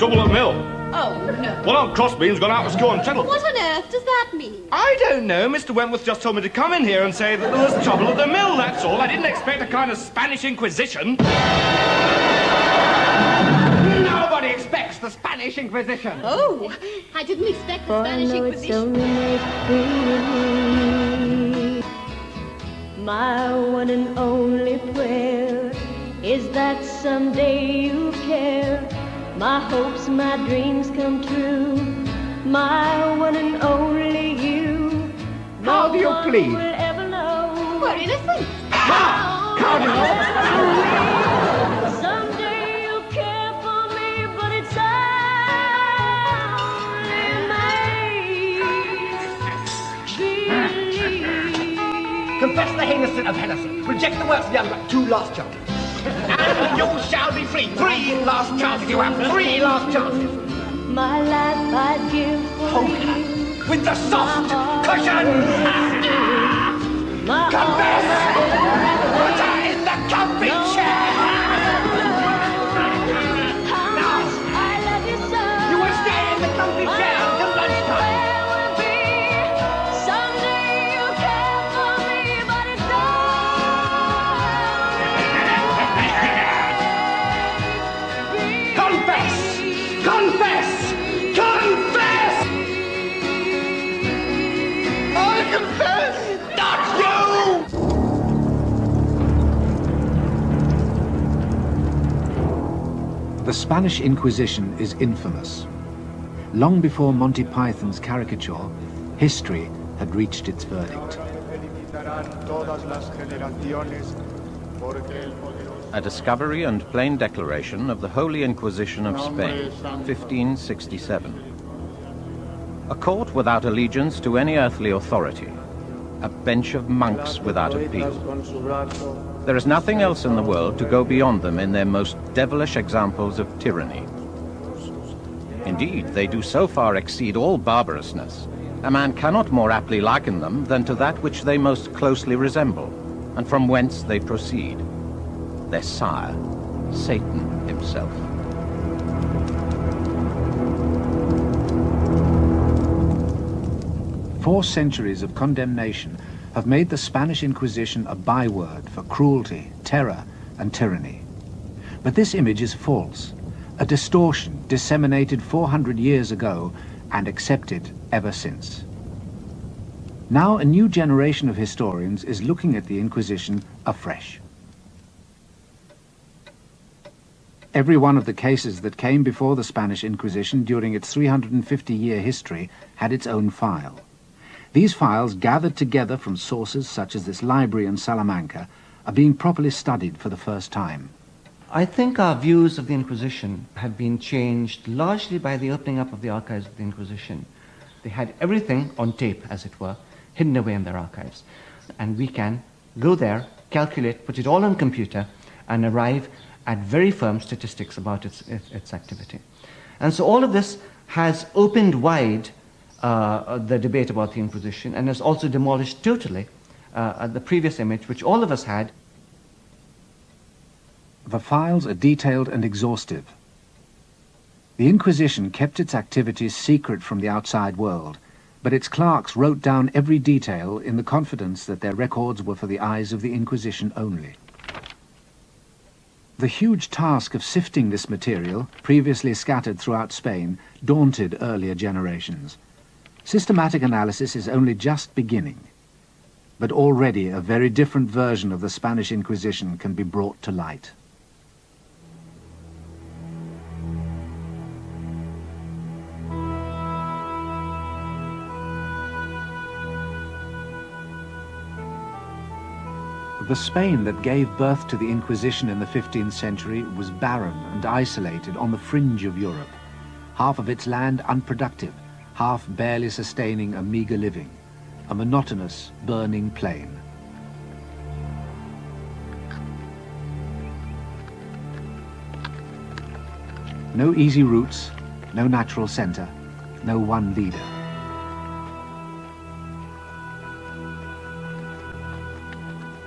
Trouble at mill. Oh, no. Well, Aunt Crossbean's gone out to school and settle. What on earth does that mean? I don't know. Mr. Wentworth just told me to come in here and say that there was trouble at the mill, that's all. I didn't expect a kind of Spanish Inquisition. Nobody expects the Spanish Inquisition. Oh, I didn't expect the Spanish Inquisition. My one and only prayer is that someday you'll care. My hopes, my dreams come true. My one and only you. How do you No one plead? will ever know. We're innocent. How do you? Someday you'll care for me, but it's only believe. Confess the heinous sin of heresy. Reject the works of the unright. 2 last chances. And you shall be free. 3 last chances. You have 3 last chances. My life I'd give for Hold you. her with the soft cushion. My Confess. Put her in the comfy chair. Now, I love you so. you will stay in the comfy chair until lunchtime. Someday you'll care for me, but it's Confess! Confess! Confess! I confess! Not you! The Spanish Inquisition is infamous. Long before Monty Python's caricature, history had reached its verdict. A discovery and plain declaration of the Holy Inquisition of Spain, 1567. A court without allegiance to any earthly authority. A bench of monks without appeal. There is nothing else in the world to go beyond them in their most devilish examples of tyranny. Indeed, they do so far exceed all barbarousness, a man cannot more aptly liken them than to that which they most closely resemble, and from whence they proceed. Their sire, Satan himself. Four centuries of condemnation have made the Spanish Inquisition a byword for cruelty, terror, and tyranny. But this image is false, a distortion disseminated 400 years ago and accepted ever since. Now a new generation of historians is looking at the Inquisition afresh. Every one of the cases that came before the Spanish Inquisition during its 350-year history had its own file. These files, gathered together from sources such as this library in Salamanca, are being properly studied for the first time. I think our views of the Inquisition have been changed largely by the opening up of the archives of the Inquisition. They had everything on tape, as it were, hidden away in their archives. And we can go there, calculate, put it all on computer, and arrive at very firm statistics about its activity. And so all of this has opened wide the debate about the Inquisition, and has also demolished totally the previous image, which all of us had. The files are detailed and exhaustive. The Inquisition kept its activities secret from the outside world, but its clerks wrote down every detail in the confidence that their records were for the eyes of the Inquisition only. The huge task of sifting this material, previously scattered throughout Spain, daunted earlier generations. Systematic analysis is only just beginning, but already a very different version of the Spanish Inquisition can be brought to light. The Spain that gave birth to the Inquisition in the 15th century was barren and isolated on the fringe of Europe, half of its land unproductive, half barely sustaining a meager living, a monotonous, burning plain. No easy routes, no natural center, no one leader.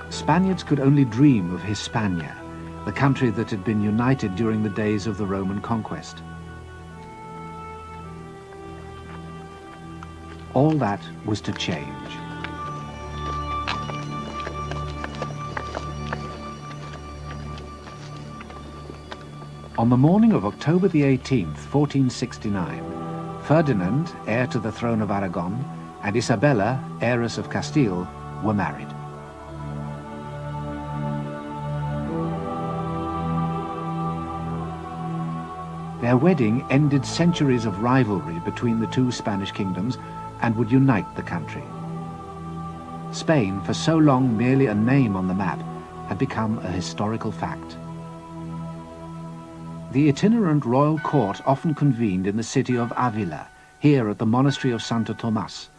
Spaniards could only dream of Hispania, the country that had been united during the days of the Roman conquest. All that was to change. On the morning of October the 18th, 1469, Ferdinand, heir to the throne of Aragon, and Isabella, heiress of Castile, were married. Their wedding ended centuries of rivalry between the two Spanish kingdoms and would unite the country. Spain, for so long merely a name on the map, had become a historical fact. The itinerant royal court often convened in the city of Avila, here at the monastery of Santo Tomas,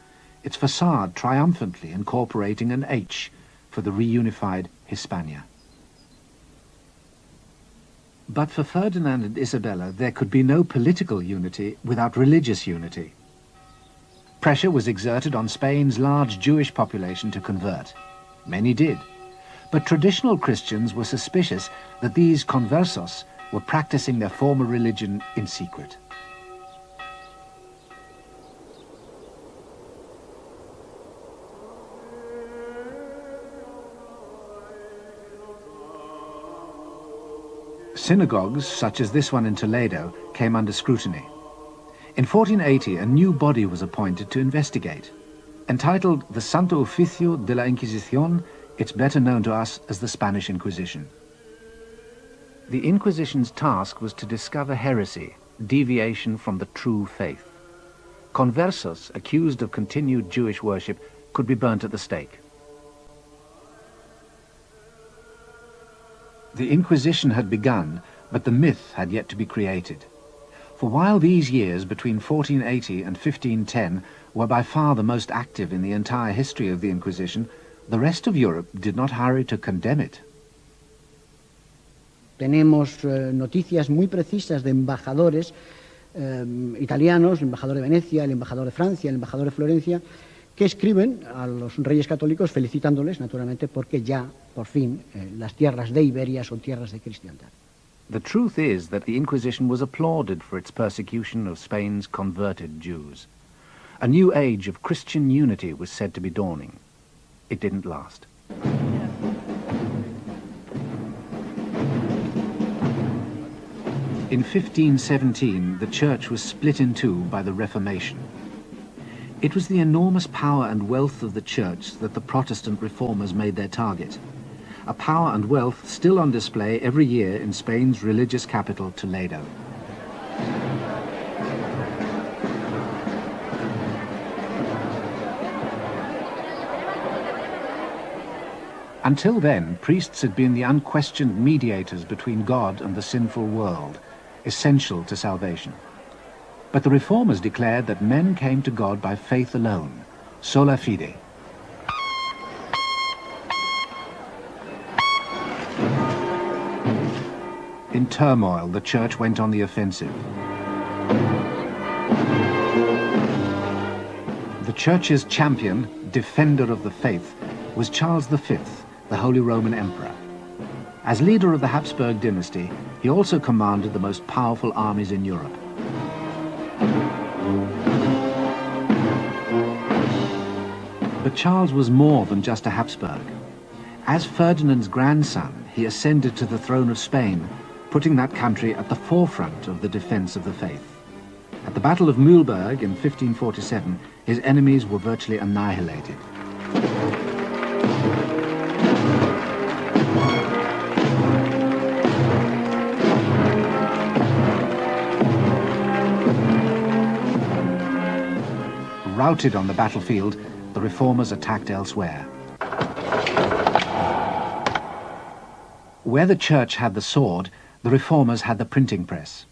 its facade triumphantly incorporating an H for the reunified Hispania. But for Ferdinand and Isabella, there could be no political unity without religious unity. Pressure was exerted on Spain's large Jewish population to convert. Many did. But traditional Christians were suspicious that these conversos were practicing their former religion in secret. Synagogues, such as this one in Toledo, came under scrutiny. In 1480, a new body was appointed to investigate. Entitled the Santo Oficio de la Inquisición, it's better known to us as the Spanish Inquisition. The Inquisition's task was to discover heresy, deviation from the true faith. Conversos accused of continued Jewish worship could be burnt at the stake. The Inquisition had begun, but the myth had yet to be created. For while these years between 1480 and 1510 were by far the most active in the entire history of the Inquisition, the rest of Europe did not hurry to condemn it. Tenemos noticias muy precisas de embajadores italianos, el embajador de Venecia, el embajador de Francia, el embajador de Florencia, que escriben a los reyes católicos felicitándoles, naturalmente, porque ya, por fin, las tierras de Iberia son tierras de cristiandad. The truth is that the Inquisition was applauded for its persecution of Spain's converted Jews. A new age of Christian unity was said to be dawning. It didn't last. In 1517, the Church was split in two by the Reformation. It was the enormous power and wealth of the Church that the Protestant reformers made their target. A power and wealth still on display every year in Spain's religious capital, Toledo. Until then, priests had been the unquestioned mediators between God and the sinful world, essential to salvation. But the reformers declared that men came to God by faith alone, sola fide. In turmoil, the Church went on the offensive. The Church's champion, defender of the faith, was Charles V, the Holy Roman Emperor. As leader of the Habsburg dynasty, he also commanded the most powerful armies in Europe. But Charles was more than just a Habsburg. As Ferdinand's grandson, he ascended to the throne of Spain, putting that country at the forefront of the defense of the faith. At the Battle of Mühlberg in 1547, his enemies were virtually annihilated. Routed on the battlefield, the reformers attacked elsewhere. Where the Church had the sword, the reformers had the printing press.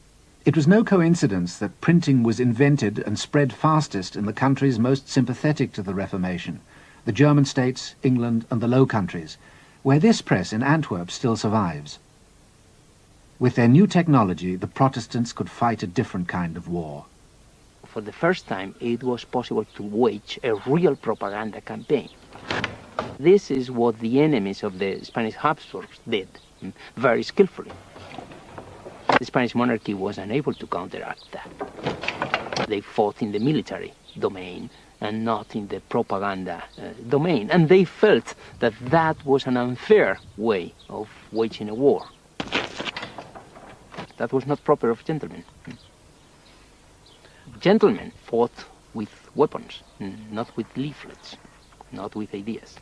It was no coincidence that printing was invented and spread fastest in the countries most sympathetic to the Reformation, the German states, England, and the Low Countries, where this press in Antwerp still survives. With their new technology, the Protestants could fight a different kind of war. For the first time, it was possible to wage a real propaganda campaign. This is what the enemies of the Spanish Habsburgs did, very skillfully. The Spanish monarchy was unable to counteract that. They fought in the military domain, and not in the propaganda domain. And they felt that that was an unfair way of waging a war. That was not proper of gentlemen. Gentlemen fought with weapons, not with leaflets, not with ideas.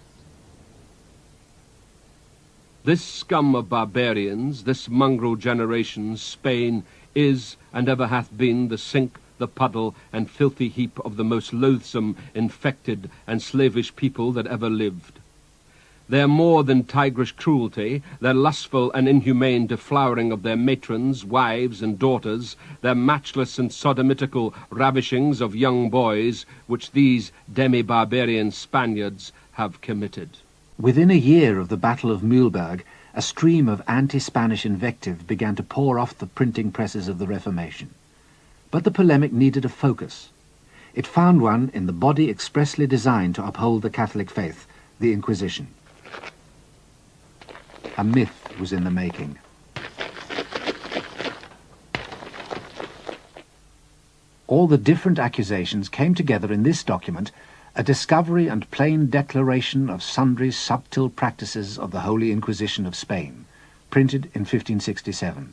This scum of barbarians, this mongrel generation, Spain, is and ever hath been the sink, the puddle, and filthy heap of the most loathsome, infected, and slavish people that ever lived. Their more than tigerish cruelty, their lustful and inhumane deflowering of their matrons, wives, and daughters, their matchless and sodomitical ravishings of young boys, which these demi-barbarian Spaniards have committed. Within a year of the Battle of Mühlberg, a stream of anti-Spanish invective began to pour off the printing presses of the Reformation. But the polemic needed a focus. It found one in the body expressly designed to uphold the Catholic faith, the Inquisition. A myth was in the making. All the different accusations came together in this document, a discovery and plain declaration of sundry subtle practices of the Holy Inquisition of Spain, printed in 1567.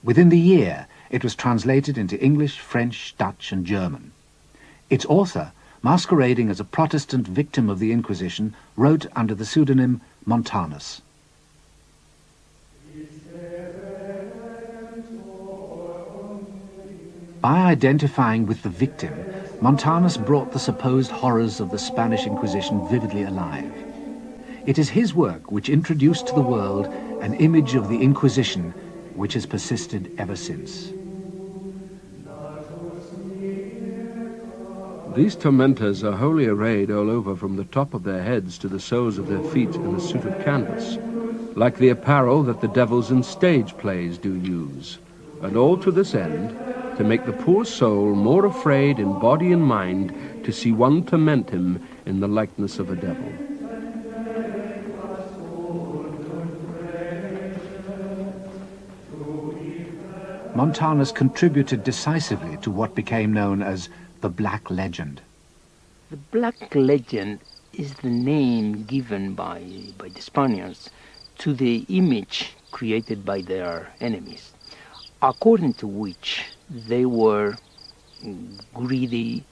Within the year, it was translated into English, French, Dutch, and German. Its author, masquerading as a Protestant victim of the Inquisition, wrote under the pseudonym Montanus. By identifying with the victim, Montanus brought the supposed horrors of the Spanish Inquisition vividly alive. It is his work which introduced to the world an image of the Inquisition which has persisted ever since. These tormentors are wholly arrayed all over from the top of their heads to the soles of their feet in a suit of canvas, like the apparel that the devils in stage plays do use, and all to this end, to make the poor soul more afraid in body and mind to see one torment him in the likeness of a devil. Montanus contributed decisively to what became known as the Black Legend. The Black Legend is the name given by the Spaniards to the image created by their enemies, according to which they were greedy,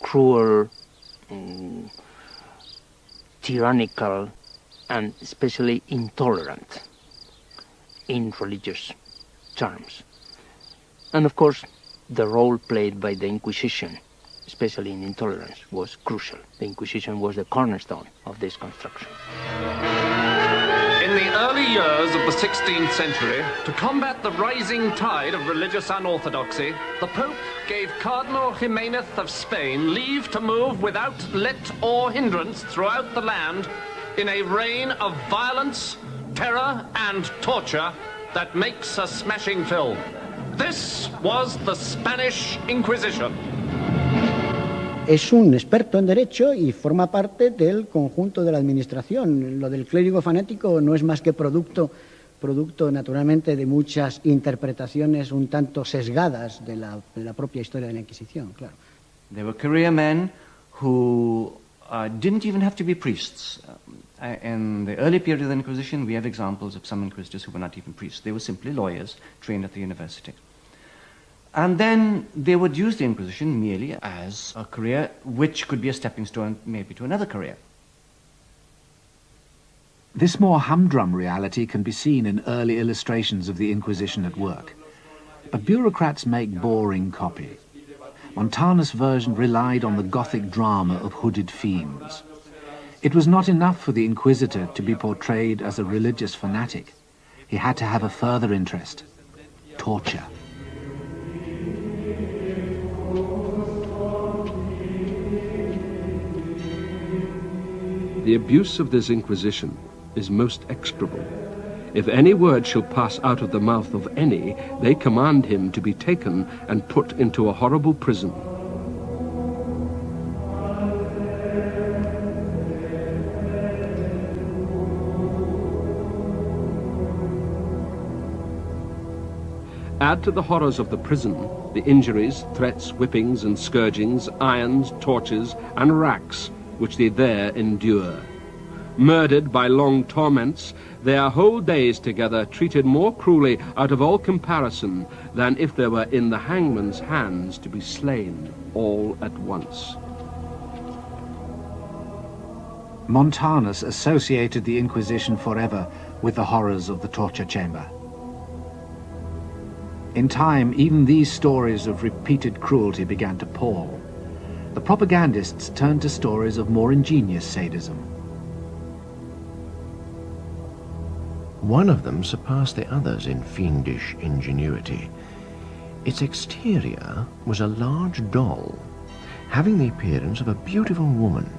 cruel, tyrannical, and especially intolerant in religious terms. And of course, the role played by the Inquisition, especially in intolerance, was crucial. The Inquisition was the cornerstone of this construction. In the early years of the 16th century, to combat the rising tide of religious unorthodoxy, the Pope gave Cardinal Jimenez of Spain leave to move without let or hindrance throughout the land in a reign of violence, terror, and torture that makes a smashing film. This was the Spanish Inquisition. Es un experto en derecho y forma parte del conjunto de la administración. Lo del clérigo fanático no es más que producto naturalmente de muchas interpretaciones un tanto sesgadas de la propia historia de la Inquisición, claro. There were career men who didn't even have to be priests. In the early period of the Inquisition, we have examples of some inquisitors who were not even priests. They were simply lawyers trained at the university. And then they would use the Inquisition merely as a career which could be a stepping stone maybe to another career. This more humdrum reality can be seen in early illustrations of the Inquisition at work. But bureaucrats make boring copy. Montanus' version relied on the Gothic drama of hooded fiends. It was not enough for the Inquisitor to be portrayed as a religious fanatic. He had to have a further interest: torture. The abuse of this Inquisition is most execrable. If any word shall pass out of the mouth of any, they command him to be taken and put into a horrible prison. Add to the horrors of the prison the injuries, threats, whippings and scourgings, irons, tortures and racks which they there endure. Murdered by long torments, their whole days together treated more cruelly out of all comparison than if they were in the hangman's hands to be slain all at once. Montanus associated the Inquisition forever with the horrors of the torture chamber. In time, even these stories of repeated cruelty began to pall. The propagandists turned to stories of more ingenious sadism. One of them surpassed the others in fiendish ingenuity. Its exterior was a large doll, having the appearance of a beautiful woman.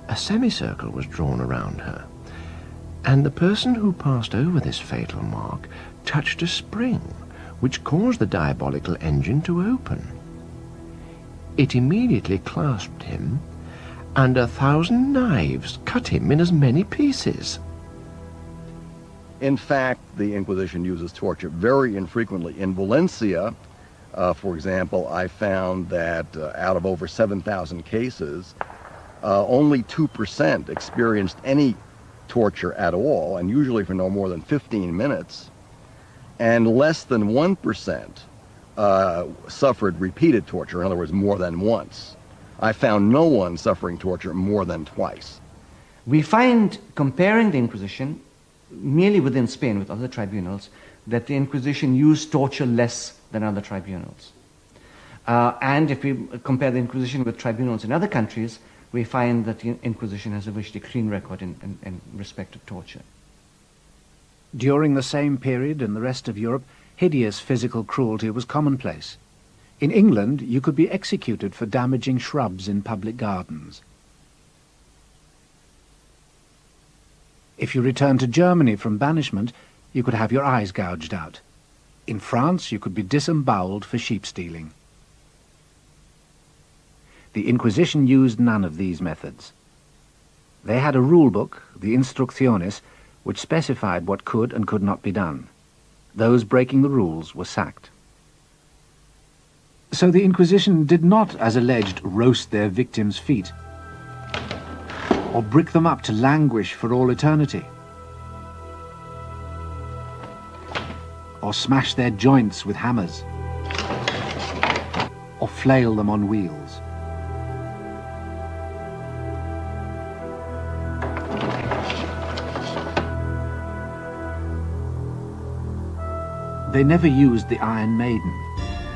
A semicircle was drawn around her, and the person who passed over this fatal mark touched a spring, which caused the diabolical engine to open. It immediately clasped him, and 1,000 knives cut him in as many pieces. In fact, the Inquisition uses torture very infrequently. In Valencia, for example, I found that out of over 7,000 cases, only 2% experienced any torture at all, and usually for no more than 15 minutes, and less than 1% suffered repeated torture, in other words, more than once. I found no one suffering torture more than twice. We find, comparing the Inquisition, merely within Spain with other tribunals, that the Inquisition used torture less than other tribunals. And if we compare the Inquisition with tribunals in other countries, we find that the Inquisition has a virtually clean record in respect of torture. During the same period in the rest of Europe, hideous physical cruelty was commonplace. In England, you could be executed for damaging shrubs in public gardens. If you returned to Germany from banishment, you could have your eyes gouged out. In France, you could be disemboweled for sheep stealing. The Inquisition used none of these methods. They had a rule book, the Instrucciones, which specified what could and could not be done. Those breaking the rules were sacked. So the Inquisition did not, as alleged, roast their victims' feet, or brick them up to languish for all eternity, or smash their joints with hammers, or flail them on wheels. They never used the Iron Maiden.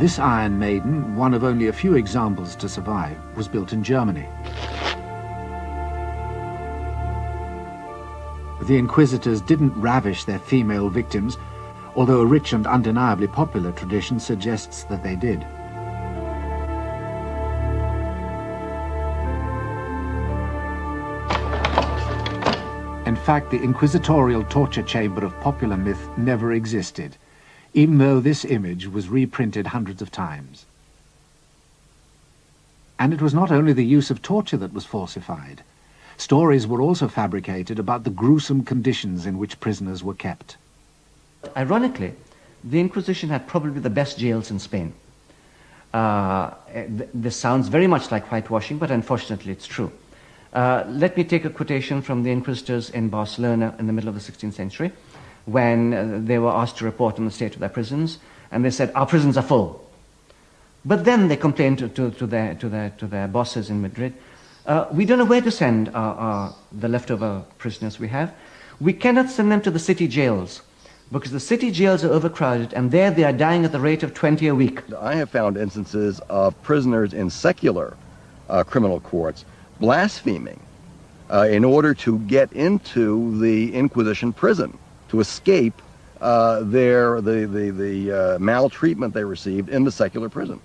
This Iron Maiden, one of only a few examples to survive, was built in Germany. The Inquisitors didn't ravish their female victims, although a rich and undeniably popular tradition suggests that they did. In fact, the inquisitorial torture chamber of popular myth never existed, even though this image was reprinted hundreds of times. And it was not only the use of torture that was falsified. Stories were also fabricated about the gruesome conditions in which prisoners were kept. Ironically, the Inquisition had probably the best jails in Spain. This sounds very much like whitewashing, but unfortunately it's true. Let me take a quotation from the Inquisitors in Barcelona in the middle of the 16th century, when they were asked to report on the state of their prisons, and they said, "Our prisons are full." But then they complained to their bosses in Madrid, "We don't know where to send the leftover prisoners we have. We cannot send them to the city jails, because the city jails are overcrowded, and there they are dying at the rate of 20 a week." I have found instances of prisoners in secular criminal courts blaspheming in order to get into the Inquisition prison, to escape the maltreatment they received in the secular prison.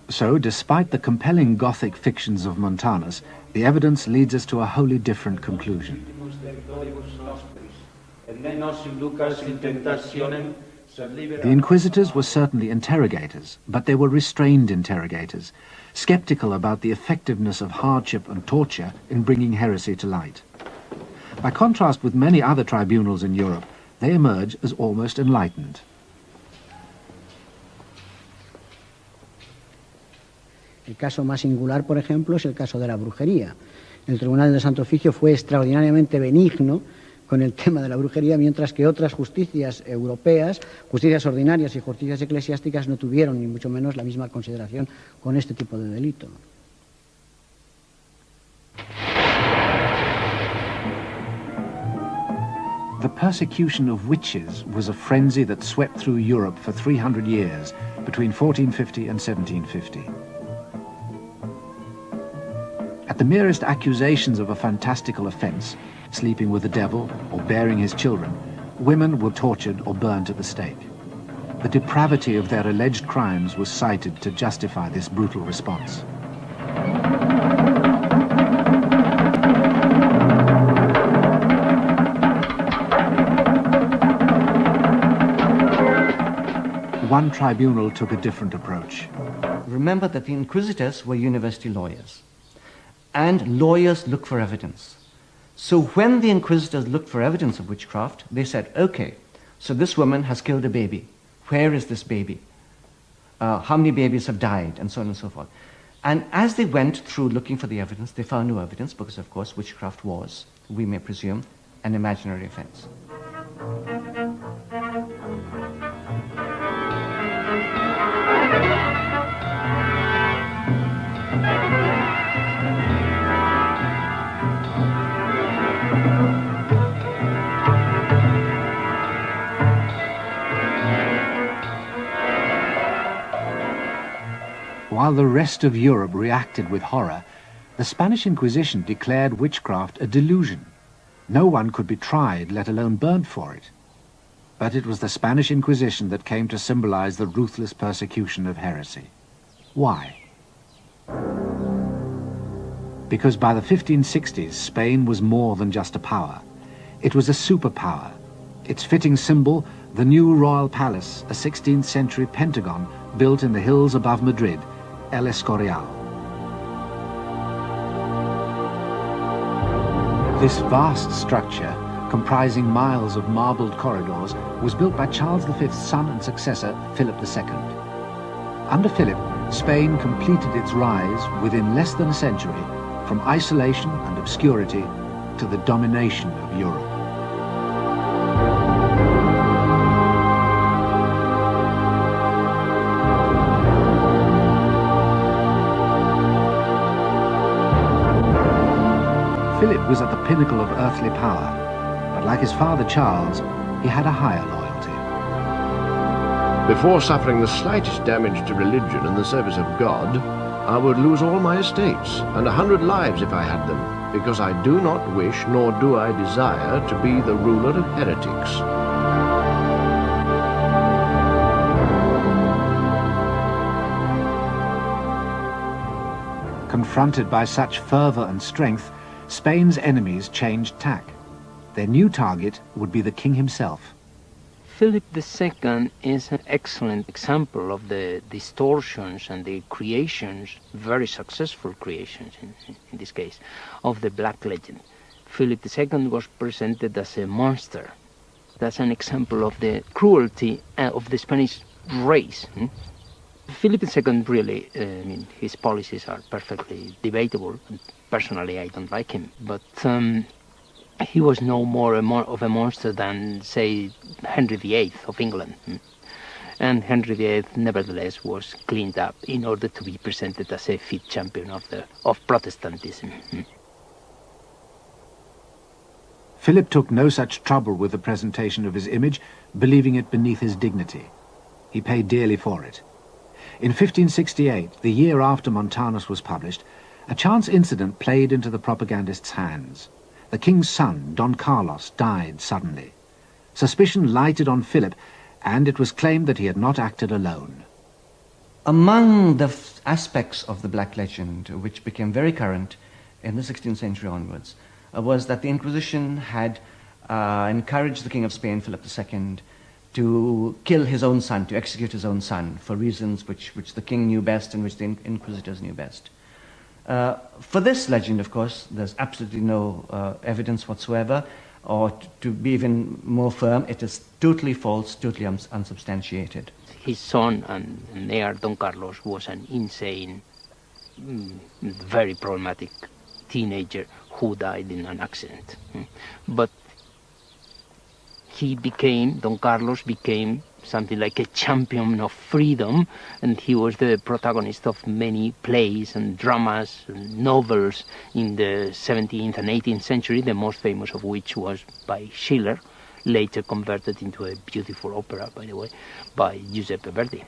So, despite the compelling Gothic fictions of Montanus, the evidence leads us to a wholly different conclusion. The Inquisitors were certainly interrogators, but they were restrained interrogators, skeptical about the effectiveness of hardship and torture in bringing heresy to light. By contrast with many other tribunals in Europe, they emerge as almost enlightened. El caso más singular, por ejemplo, es el caso de la brujería. El Tribunal del Santo Oficio fue extraordinariamente benigno con el tema de la brujería, mientras que otras justicias europeas, justicias ordinarias y justicias eclesiásticas no tuvieron ni mucho menos la misma consideración con este tipo de delito. The persecution of witches was a frenzy that swept through Europe for 300 years, between 1450 and 1750. At the merest accusations of a fantastical offence, sleeping with the devil or bearing his children, women were tortured or burned at the stake. The depravity of their alleged crimes was cited to justify this brutal response. One tribunal took a different approach. Remember that the inquisitors were university lawyers, and lawyers look for evidence. So when the inquisitors looked for evidence of witchcraft, they said, okay, so this woman has killed a baby. Where is this baby? How many babies have died? And so on and so forth. And as they went through looking for the evidence, they found no evidence because, of course, witchcraft was, we may presume, an imaginary offense. While the rest of Europe reacted with horror, the Spanish Inquisition declared witchcraft a delusion. No one could be tried, let alone burnt for it. But it was the Spanish Inquisition that came to symbolize the ruthless persecution of heresy. Why? Because by the 1560s, Spain was more than just a power. It was a superpower. Its fitting symbol, the new royal palace, a 16th century pentagon built in the hills above Madrid, El Escorial. This vast structure, comprising miles of marbled corridors, was built by Charles V's son and successor, Philip II. Under Philip, Spain completed its rise within less than a century, from isolation and obscurity to the domination of Europe. Philip was at the pinnacle of earthly power, but like his father Charles, he had a higher loyalty. Before suffering the slightest damage to religion and the service of God, I would lose all my estates and 100 lives if I had them, because I do not wish nor do I desire to be the ruler of heretics. Confronted by such fervor and strength, Spain's enemies changed tack. Their new target would be the king himself. Philip II is an excellent example of the distortions and the creations, very successful creations in this case, of the Black Legend. Philip II was presented as a monster. That's an example of the cruelty of the Spanish race. Philip II really, his policies are perfectly debatable. Personally, I don't like him, but he was no more of a monster than, say, Henry VIII of England. And Henry VIII, nevertheless, was cleaned up in order to be presented as a fit champion of Protestantism. Philip took no such trouble with the presentation of his image, believing it beneath his dignity. He paid dearly for it. In 1568, the year after Montanus was published, a chance incident played into the propagandist's hands. The king's son, Don Carlos, died suddenly. Suspicion lighted on Philip, and it was claimed that he had not acted alone. Among the aspects of the Black Legend, which became very current in the 16th century onwards, was that the Inquisition had encouraged the King of Spain, Philip II, to kill his own son, to execute his own son, for reasons which the king knew best and which the Inquisitors knew best. For this legend, of course, there's absolutely no evidence whatsoever. or to be even more firm, it is totally false, totally unsubstantiated. His son and heir, Don Carlos, was an insane, very problematic teenager who died in an accident. But Don Carlos became something like a champion of freedom, and he was the protagonist of many plays and dramas and novels in the 17th and 18th century, the most famous of which was by Schiller, later converted into a beautiful opera, by the way, by Giuseppe Verdi.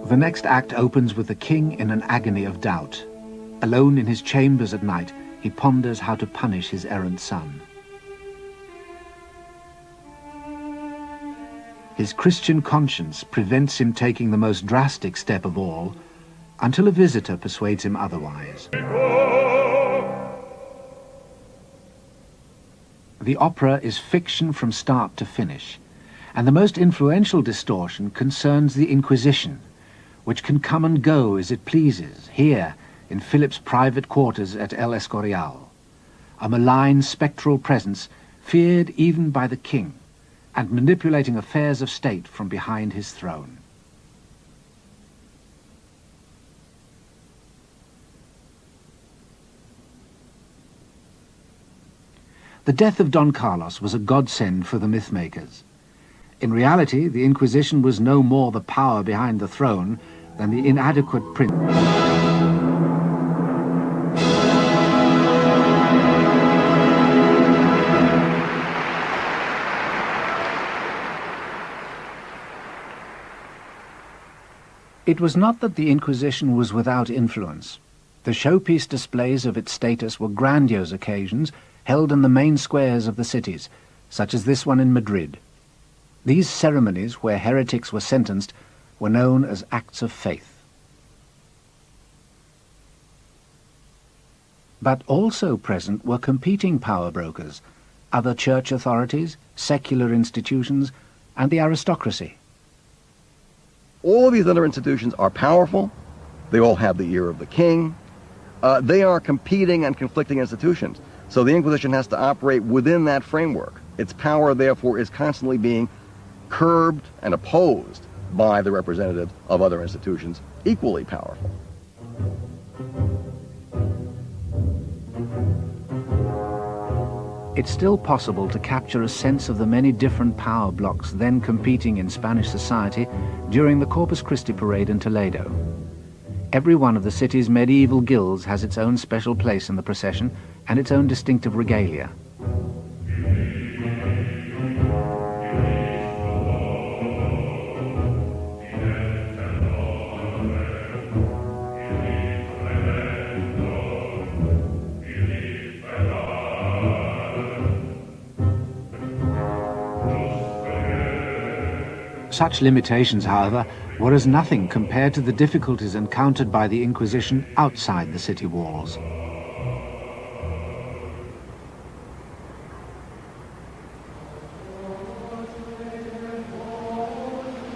The next act opens with the king in an agony of doubt. Alone in his chambers at night, he ponders how to punish his errant son. His Christian conscience prevents him taking the most drastic step of all, until a visitor persuades him otherwise. The opera is fiction from start to finish, and the most influential distortion concerns the Inquisition, which can come and go as it pleases, here in Philip's private quarters at El Escorial, a malign spectral presence feared even by the king, and manipulating affairs of state from behind his throne. The death of Don Carlos was a godsend for the mythmakers. In reality, the Inquisition was no more the power behind the throne than the inadequate prince. It was not that the Inquisition was without influence. The showpiece displays of its status were grandiose occasions held in the main squares of the cities, such as this one in Madrid. These ceremonies, where heretics were sentenced, were known as acts of faith. But also present were competing power brokers, other church authorities, secular institutions, and the aristocracy. All of these other institutions are powerful. They all have the ear of the king. They are competing and conflicting institutions. So the Inquisition has to operate within that framework. Its power, therefore, is constantly being curbed and opposed by the representatives of other institutions, equally powerful. It's still possible to capture a sense of the many different power blocks then competing in Spanish society during the Corpus Christi parade in Toledo. Every one of the city's medieval guilds has its own special place in the procession and its own distinctive regalia. Such limitations, however, were as nothing compared to the difficulties encountered by the Inquisition outside the city walls.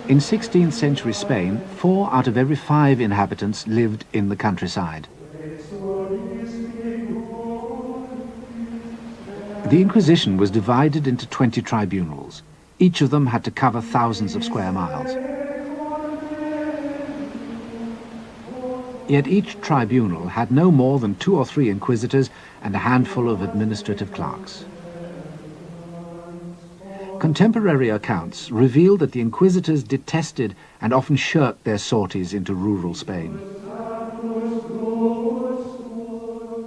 In 16th century Spain, 4 out of every 5 inhabitants lived in the countryside. The Inquisition was divided into 20 tribunals. Each of them had to cover thousands of square miles. Yet each tribunal had no more than 2 or 3 inquisitors and a handful of administrative clerks. Contemporary accounts reveal that the inquisitors detested and often shirked their sorties into rural Spain.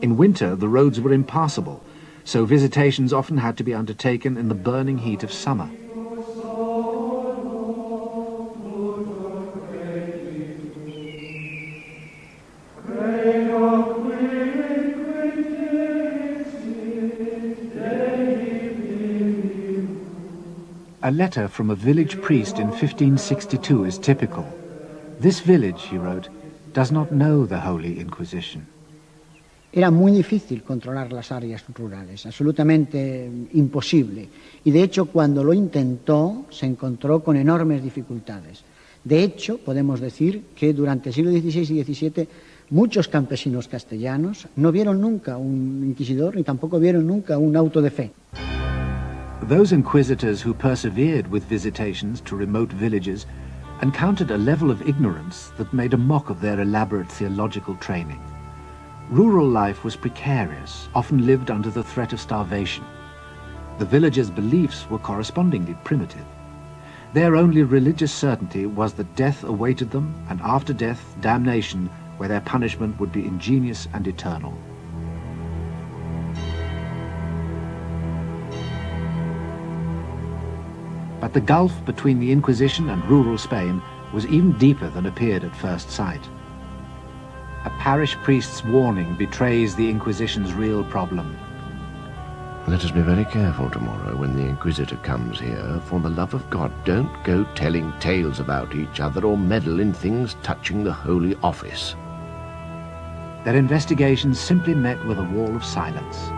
In winter, the roads were impassable, so visitations often had to be undertaken in the burning heat of summer. A letter from a village priest in 1562 is typical. This village, he wrote, does not know the Holy Inquisition. Era muy difícil controlar las áreas rurales, absolutamente imposible. Y de hecho, cuando lo intentó, se encontró con enormes dificultades. De hecho, podemos decir que durante el siglo XVI y XVII Muchos campesinos castellanos no vieron nunca un inquisidor ni tampoco vieron nunca un auto de fe. Those inquisitors who persevered with visitations to remote villages encountered a level of ignorance that made a mock of their elaborate theological training. Rural life was precarious, often lived under the threat of starvation. The villagers' beliefs were correspondingly primitive. Their only religious certainty was that death awaited them, and after death, damnation, where their punishment would be ingenious and eternal. But the gulf between the Inquisition and rural Spain was even deeper than appeared at first sight. A parish priest's warning betrays the Inquisition's real problem. Let us be very careful tomorrow when the Inquisitor comes here. For the love of God, don't go telling tales about each other or meddle in things touching the Holy Office. Their investigations simply met with a wall of silence.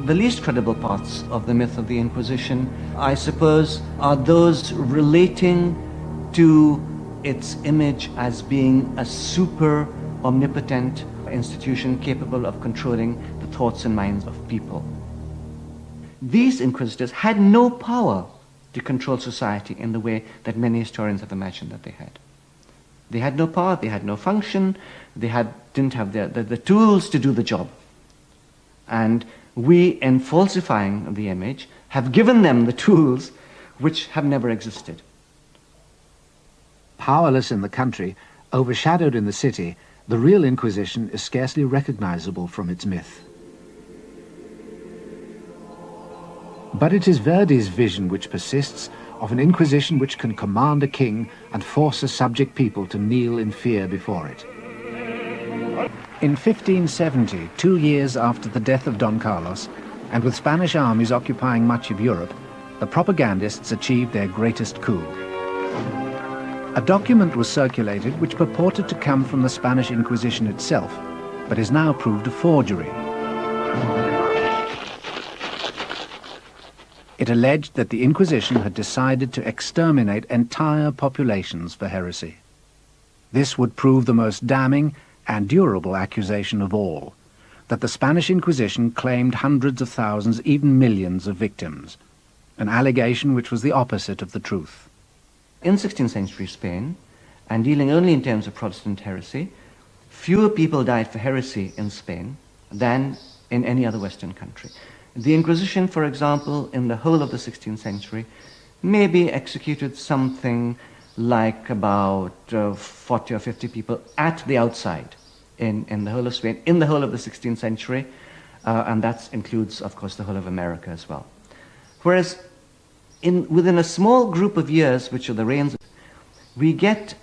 The least credible parts of the myth of the Inquisition, I suppose, are those relating to its image as being a super omnipotent institution capable of controlling the thoughts and minds of people. These inquisitors had no power to control society in the way that many historians have imagined that they had. They had no power, they had no function, they didn't have the tools to do the job. And we, in falsifying the image, have given them the tools which have never existed. Powerless in the country, overshadowed in the city, the real Inquisition is scarcely recognizable from its myth. But it is Verdi's vision which persists of an Inquisition which can command a king and force a subject people to kneel in fear before it. In 1570, 2 years after the death of Don Carlos, and with Spanish armies occupying much of Europe, the propagandists achieved their greatest coup. A document was circulated which purported to come from the Spanish Inquisition itself, but is now proved a forgery. It alleged that the Inquisition had decided to exterminate entire populations for heresy. This would prove the most damning and durable accusation of all, that the Spanish Inquisition claimed hundreds of thousands, even millions of victims, an allegation which was the opposite of the truth. In 16th century Spain, and dealing only in terms of Protestant heresy, fewer people died for heresy in Spain than in any other Western country. The Inquisition, for example, in the whole of the 16th century, maybe executed something like about 40 or 50 people at the outside in the whole of Spain, in the whole of the 16th century, and that includes, of course, the whole of America as well. Whereas within a small group of years, which are the reigns, we get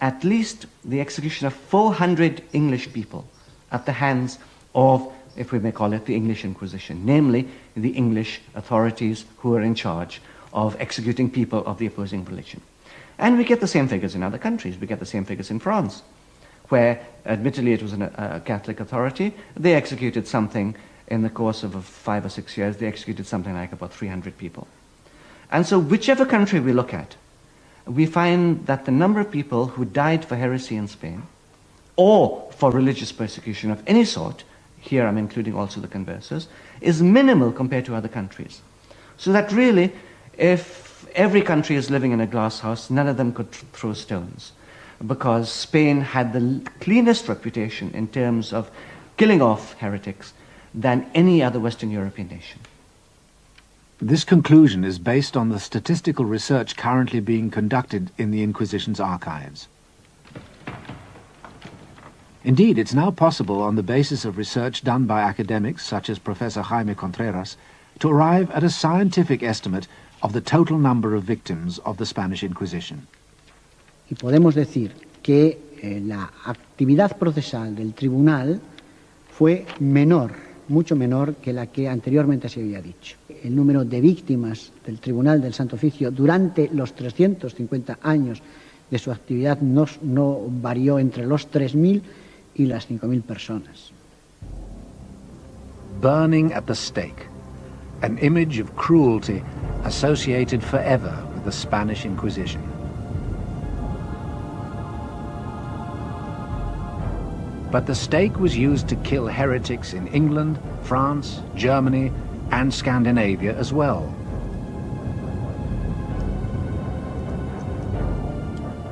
at least the execution of 400 English people at the hands of, if we may call it, the English Inquisition, namely the English authorities who are in charge of executing people of the opposing religion. And we get the same figures in other countries. We get the same figures in France, where admittedly it was a Catholic authority. They executed something in the course of 5 or 6 years, they executed something like about 300 people. And so whichever country we look at, we find that the number of people who died for heresy in Spain, or for religious persecution of any sort, here I'm including also the conversos, is minimal compared to other countries. So that really, if every country is living in a glass house, none of them could throw stones, because Spain had the cleanest reputation in terms of killing off heretics than any other Western European nation. This conclusion is based on the statistical research currently being conducted in the Inquisition's archives. Indeed, it's now possible, on the basis of research done by academics such as Professor Jaime Contreras, to arrive at a scientific estimate of the total number of victims of the Spanish Inquisition. Y podemos decir que la actividad procesal del tribunal fue menor, mucho menor que la que anteriormente se había dicho. El número de víctimas del Tribunal del Santo Oficio durante los 350 años de su actividad no varió entre los 3.000 y las 5.000 personas. burning at the stake, an image of cruelty associated forever with the Spanish Inquisition. But the stake was used to kill heretics in England, France, Germany, and Scandinavia as well.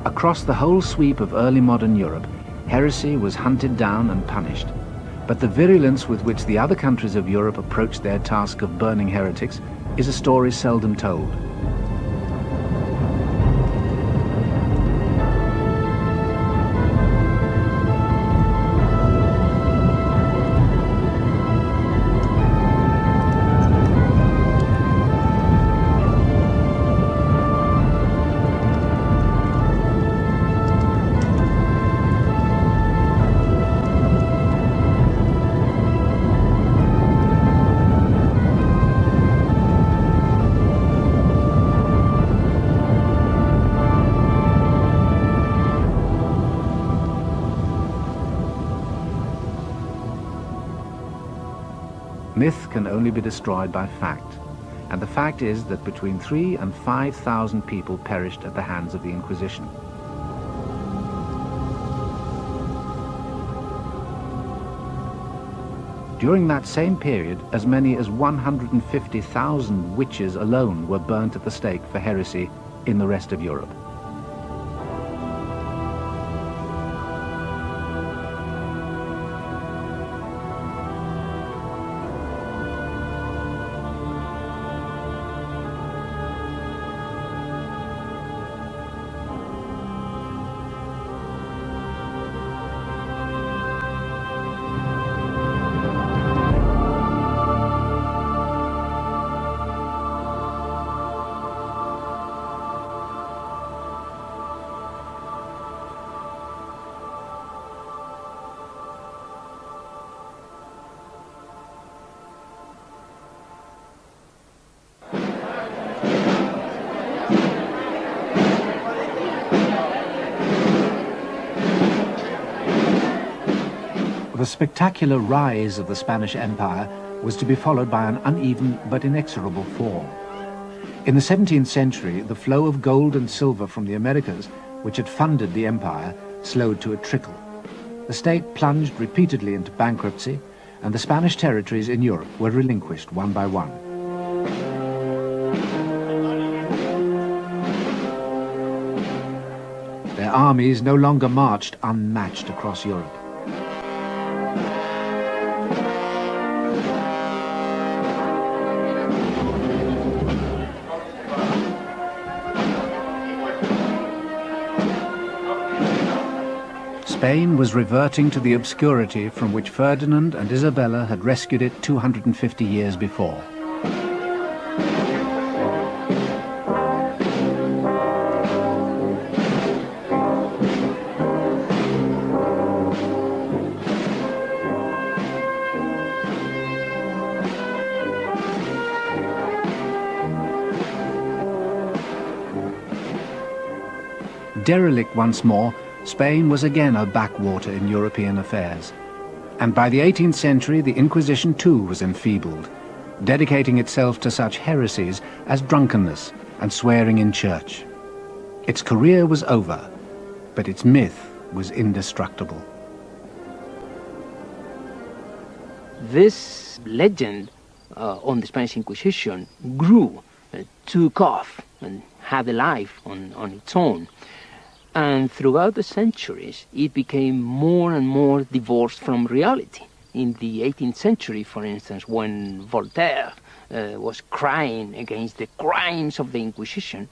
Across the whole sweep of early modern Europe, heresy was hunted down and punished. But the virulence with which the other countries of Europe approached their task of burning heretics is a story seldom told. Myth can only be destroyed by fact, and the fact is that between 3,000 and 5,000 people perished at the hands of the Inquisition. During that same period, as many as 150,000 witches alone were burnt at the stake for heresy in the rest of Europe. The spectacular rise of the Spanish Empire was to be followed by an uneven but inexorable fall. In the 17th century, the flow of gold and silver from the Americas, which had funded the empire, slowed to a trickle. The state plunged repeatedly into bankruptcy, and the Spanish territories in Europe were relinquished one by one. Their armies no longer marched unmatched across Europe. Spain was reverting to the obscurity from which Ferdinand and Isabella had rescued it 250 years before. Derelict once more, Spain was again a backwater in European affairs. And by the 18th century, the Inquisition too was enfeebled, dedicating itself to such heresies as drunkenness and swearing in church. Its career was over, but its myth was indestructible. This legend on the Spanish Inquisition grew, took off, and had a life on its own. And throughout the centuries, it became more and more divorced from reality. In the 18th century, for instance, when Voltaire was crying against the crimes of the Inquisition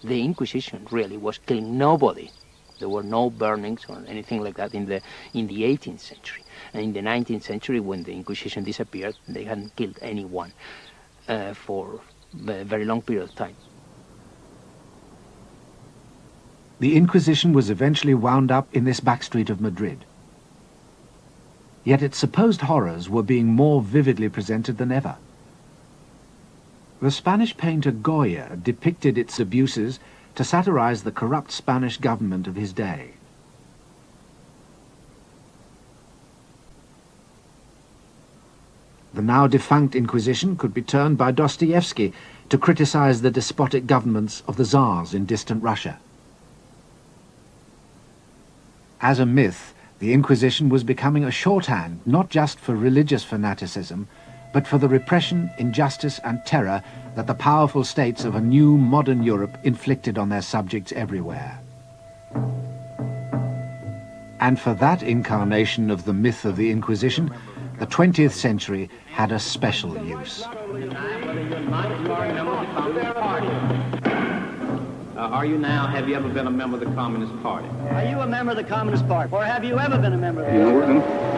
really was killing nobody. There were no burnings or anything like that in the 18th century. And in the 19th century, when the Inquisition disappeared, they hadn't killed anyone for a very long period of time. The Inquisition was eventually wound up in this backstreet of Madrid. Yet its supposed horrors were being more vividly presented than ever. The Spanish painter Goya depicted its abuses to satirize the corrupt Spanish government of his day. The now defunct Inquisition could be turned by Dostoevsky to criticize the despotic governments of the Tsars in distant Russia. As a myth, the Inquisition was becoming a shorthand not just for religious fanaticism, but for the repression, injustice and terror that the powerful states of a new modern Europe inflicted on their subjects everywhere. And for that incarnation of the myth of the Inquisition, the 20th century had a special use. Are you now, have you ever been a member of the Communist Party? Are you a member of the Communist Party? Or have you ever been a member of the Communist Party?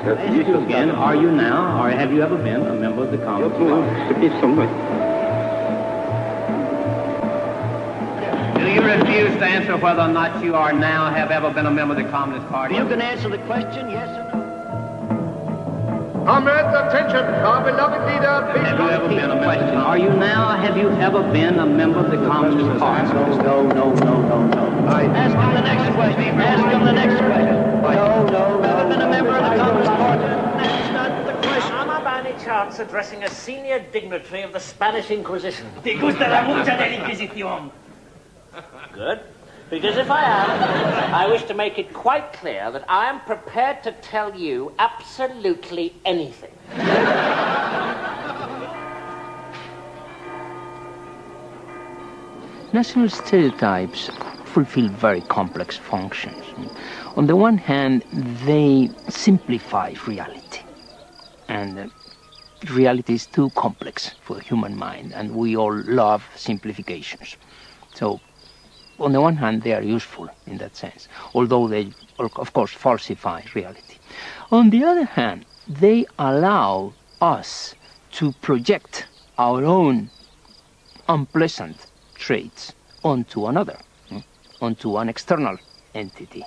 Ask you again, are you now, or have you ever been a member of the Communist Party? Do you refuse to answer whether or not you are now, have ever been a member of the Communist Party? You can answer the question, yes or no. Comrades, attention! Our beloved leader, please. Have you ever been a question? Are you now, have you ever been a member of the Communist Party? No. Ask him the next question. Ask him the next question. No. Ever been a member of the Communist Party? That's not the question. Am I by any chance addressing a senior dignitary of the Spanish Inquisition? Te gusta la mucha de la Inquisición. Good. Because if I am, I wish to make it quite clear that I am prepared to tell you absolutely anything. National stereotypes fulfill very complex functions. On the one hand, they simplify reality. And reality is too complex for the human mind, and we all love simplifications. So, on the one hand, they are useful in that sense, although they, of course, falsify reality. On the other hand, they allow us to project our own unpleasant traits onto another, onto an external entity.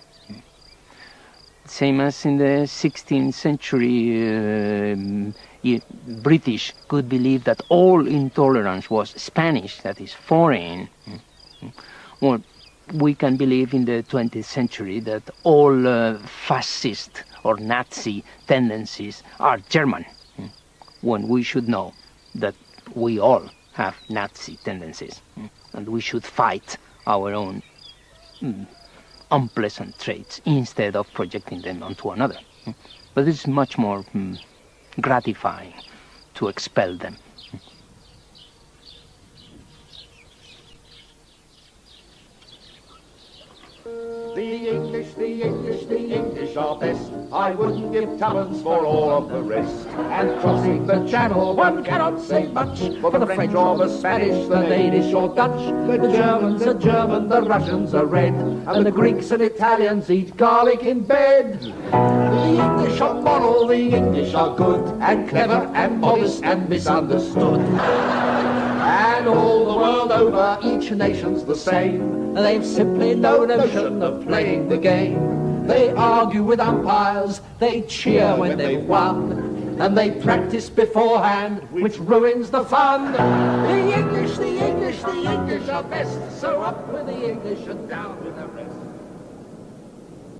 Same as in the 16th century, British could believe that all intolerance was Spanish, that is foreign. Or we can believe in the 20th century that all fascist or Nazi tendencies are German, when we should know that we all have Nazi tendencies, and we should fight our own unpleasant traits instead of projecting them onto another. But it's much more gratifying to expel them. The English are best. I wouldn't give tuppence for all of the rest. And crossing the channel, one cannot say much for the French or the Spanish, the Danish or Dutch. The Germans are German, the Russians are red, and the Greeks and Italians eat garlic in bed. The English are moral, the English are good, and clever and modest and misunderstood. And all the world over, each nation's the same. They've simply no notion of playing the game. They argue with umpires, they cheer when they've won, and they practice beforehand, which ruins the fun. The English are best, so up with the English and down with the rest.